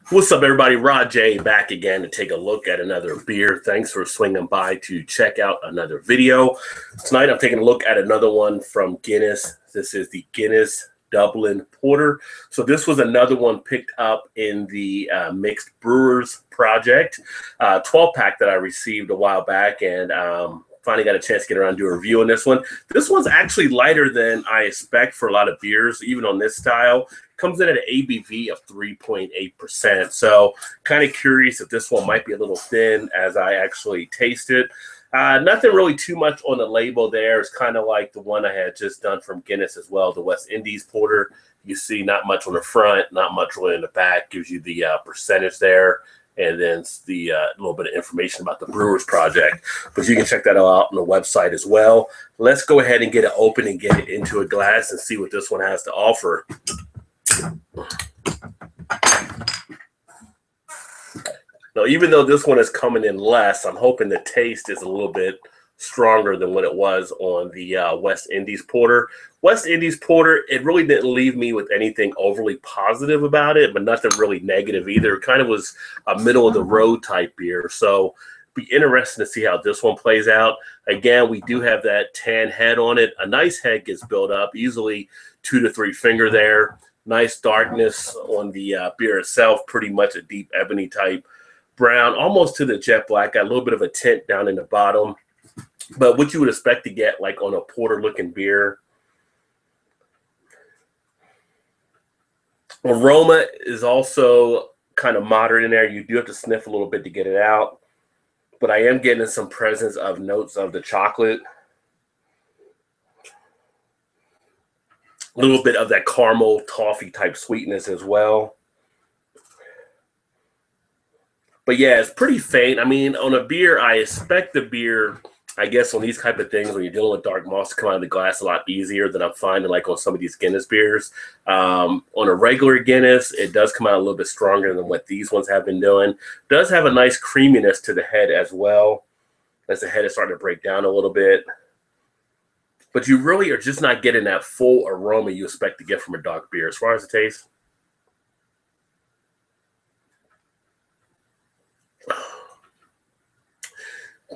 What's up, everybody? Rod J back again to take a look at another beer. Thanks for swinging by to check out another video. Tonight, I'm taking a look at another one from Guinness. This is the Guinness Dublin Porter. So this was another one picked up in the Mixed Brewers Project 12-pack that I received a while back, and finally got a chance to get around and do a review on this one. This one's actually lighter than I expect for a lot of beers, even on this style. Comes in at an ABV of 3.8%. So kind of curious if this one might be a little thin as I actually taste it. Nothing really too much on the label there. It's kind of like the one I had just done from Guinness as well, the West Indies Porter. You see not much on the front, not much really in the back. Gives you the percentage there, and then the little bit of information about the Brewers Project. But you can check that out on the website as well. Let's go ahead and get it open and get it into a glass and see what this one has to offer. Now, even though this one is coming in less, I'm hoping the taste is a little bit stronger than what it was on the West Indies Porter. West Indies Porter, it really didn't leave me with anything overly positive about it, but nothing really negative either. It kind of was a middle-of-the-road type beer. So be interesting to see how this one plays out. Again, we do have that tan head on it. A nice head gets built up, easily 2 to 3 finger there. Nice darkness on the beer itself, pretty much a deep ebony type brown, almost to the jet black. Got a little bit of a tint down in the bottom, but what you would expect to get like on a porter looking beer. Aroma is also kind of moderate in there. You do have to sniff a little bit to get it out, but I am getting some presence of notes of the chocolate. A little bit of that caramel toffee type sweetness as well. But yeah, it's pretty faint. I mean, on a beer, I expect the beer, I guess on these type of things, when you're dealing with dark malts, to come out of the glass a lot easier than I'm finding like on some of these Guinness beers. On a regular Guinness, it does come out a little bit stronger than what these ones have been doing. Does have a nice creaminess to the head as well, as the head is starting to break down a little bit. But you really are just not getting that full aroma you expect to get from a dark beer. As far as the taste,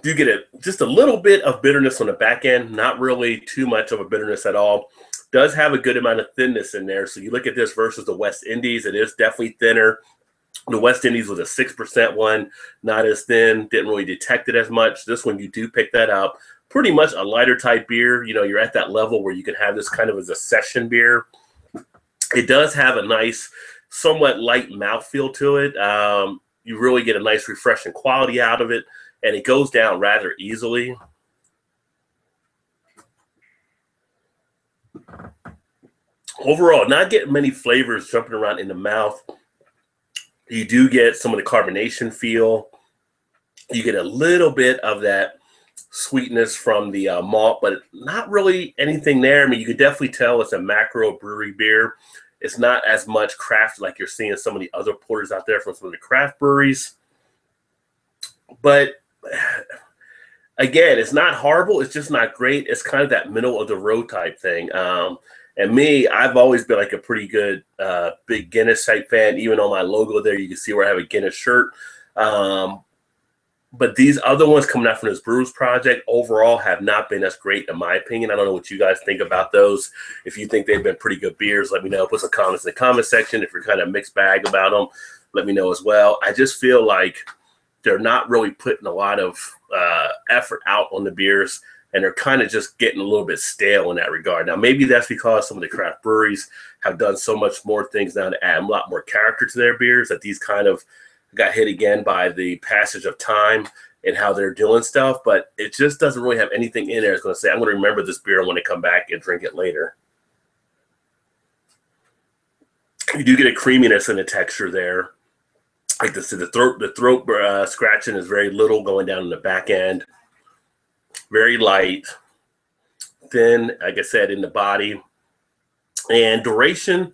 you get just a little bit of bitterness on the back end, not really too much of a bitterness at all. Does have a good amount of thinness in there. So you look at this versus the West Indies, it is definitely thinner. The West Indies was a 6% one, not as thin, didn't really detect it as much. This one, you do pick that up. Pretty much a lighter type beer. You know, you're at that level where you can have this kind of as a session beer. It does have a nice, somewhat light mouthfeel to it. You really get a nice refreshing quality out of it, and it goes down rather easily. Overall, not getting many flavors jumping around in the mouth. You do get some of the carbonation feel. You get a little bit of that sweetness from the malt, but not really anything there. I mean, you could definitely tell it's a macro brewery beer. It's not as much craft like you're seeing some of the other porters out there from some of the craft breweries. But again, it's not horrible. It's just not great. It's kind of that middle of the road type thing. And me, I've always been like a pretty good big Guinness type fan. Even on my logo there, you can see where I have a Guinness shirt. But these other ones coming out from this Brewers Project overall have not been as great in my opinion. I don't know what you guys think about those. If you think they've been pretty good beers, let me know. Put some comments in the comment section. If you're kind of mixed bag about them, let me know as well. I just feel like they're not really putting a lot of effort out on the beers, and they're kind of just getting a little bit stale in that regard. Now, maybe that's because some of the craft breweries have done so much more things now to add a lot more character to their beers that these kind of got hit again by the passage of time and how they're doing stuff, but it just doesn't really have anything in there that's going to say, I'm going to remember this beer when I come back and drink it later. You do get a creaminess in the texture there. Like the throat scratching is very little going down in the back end. Very light, thin, like I said, in the body. And duration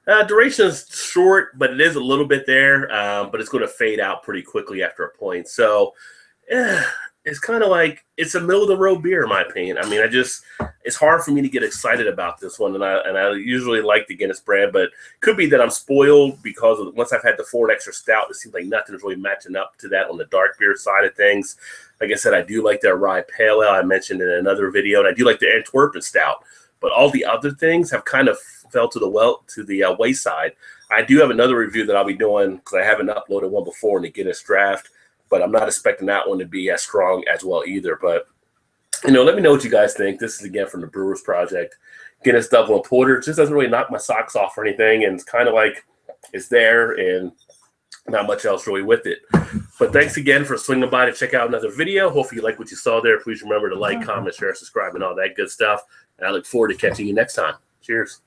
is short, but it is a little bit there, but it's going to fade out pretty quickly after a point. So it's kind of like it's a middle of the road beer in my opinion. I mean, it's hard for me to get excited about this one, and I usually like the Guinness brand, but it could be that I'm spoiled because once I've had the Ford Extra Stout, it seems like nothing's really matching up to that on the dark beer side of things. Like I said, I do like their rye pale ale I mentioned in another video, and I do like the Antwerpen Stout, but all the other things have kind of fell to the wayside. I do have another review that I'll be doing because I haven't uploaded one before in the Guinness draft, but I'm not expecting that one to be as strong as well either. But, let me know what you guys think. This is, again, from the Brewers Project. Guinness Dublin Porter. It just doesn't really knock my socks off or anything, and it's kind of like it's there and not much else really with it. But thanks again for swinging by to check out another video. Hopefully you like what you saw there. Please remember to like, comment, share, subscribe, and all that good stuff. And I look forward to catching you next time. Cheers.